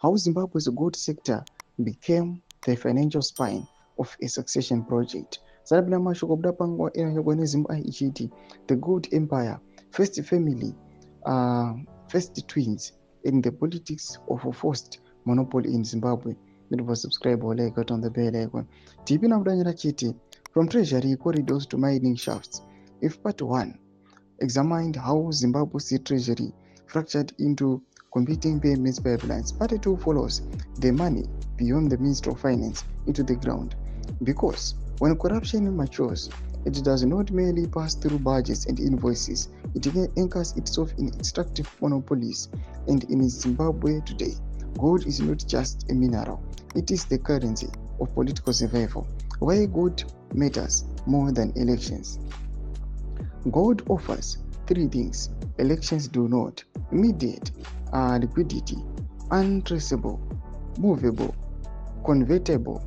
how Zimbabwe's gold sector became the financial spine of a succession project. Sarabla mashoko buda panguva inonyogwa Zimbabwe ichiti the gold empire, first family, first twins in the politics of a forced monopoly in Zimbabwe. That subscribe or like on the bell icon. TP Nabdanyara Chiti, from treasury corridors to mining shafts. If part 1 examined how Zimbabwe's treasury fractured into competing payments pipelines, part 2 follows the money beyond the Ministry of Finance into the ground. Because when corruption matures, it does not merely pass through budgets and invoices, it anchors itself in extractive monopolies. And in Zimbabwe today, gold is not just a mineral, it is the currency of political survival. Why gold matters more than elections? Gold offers 3 things elections do not: immediate liquidity, untraceable, movable, convertible,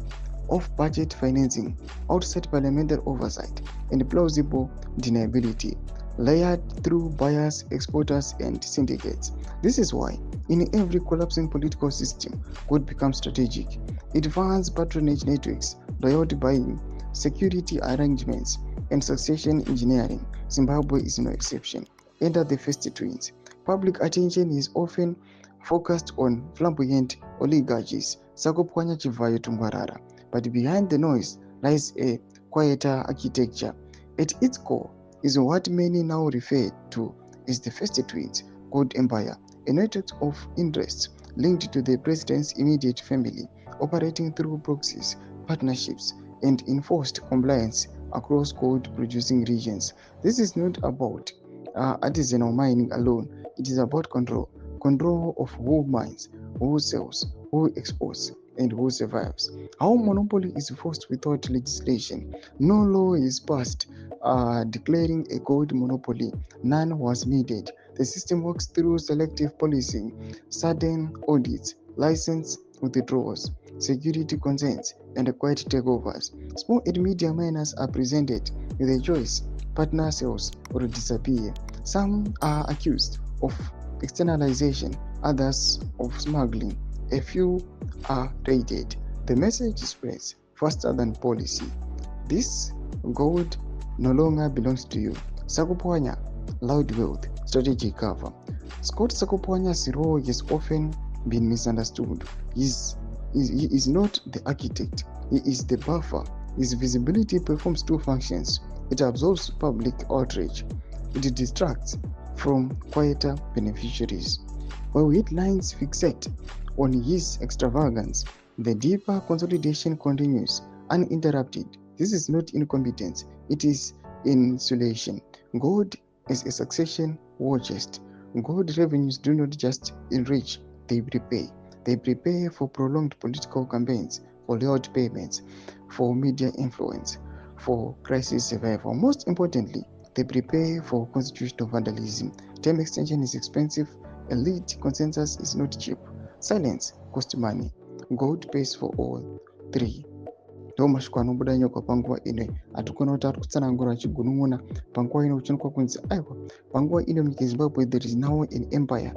off-budget financing, outside parliamentary oversight, and plausible deniability, layered through buyers, exporters, and syndicates. This is why, in every collapsing political system, gold becomes strategic. It funds patronage networks, loyalty buying, security arrangements, and succession engineering. Zimbabwe is no exception. Enter the first twins. Public attention is often focused on flamboyant oligarchies, Sakopwanya Chivayo Tungwarara, but behind the noise lies a quieter architecture. At its core is what many now refer to as the first twins, gold empire, a network of interests linked to the president's immediate family, operating through proxies, partnerships, and enforced compliance across gold-producing regions. This is not about artisanal mining alone. It is about control. Control of who mines, who sells, who exports, and who survives. How monopoly is forced without legislation. No law is passed declaring a gold monopoly. None was needed. The system works through selective policing, sudden audits, license withdrawals, security consents, and quiet takeovers. Small and medium miners are presented with a choice: partner sales or disappear. Some are accused of externalization, others of smuggling. A few are raided. The message spreads faster than policy. This gold no longer belongs to you. Sakopwanya, loud wealth, strategic cover. Scott Sakopwanya's role has often been misunderstood. He is not the architect, he is the buffer. His visibility performs 2 functions. It absorbs public outrage. It distracts from quieter beneficiaries. While headlines fixate on his extravagance, the deeper consolidation continues uninterrupted. This is not incompetence, it is insulation. Gold is a succession war chest. Gold revenues do not just enrich, they prepare. They prepare for prolonged political campaigns, for loyalty payments, for media influence, for crisis survival. Most importantly, they prepare for constitutional vandalism. Term extension is expensive. Elite consensus is not cheap. Silence costs money. Gold pays for all 3. Ndo mashuko anobuda nyoka panguva ino hatikona kuti ari kutsanangura achigunun'una panguva ino kuchinokwa kunzi aiwa panguva ino munyika yeZimbabwe there is now an empire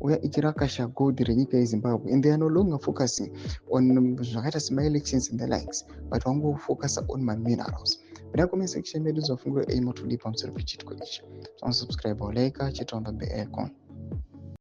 uya ichirakasha gold renyika yeZimbabwe, and they are no longer focusing on zvakaita sema-elections and the likes, but vangofocusa on ma-minerals. Pina comment section medu zvafungura aimo tuli pamusoro pechitiko ichi. Subscribe or like chitaunda beicon.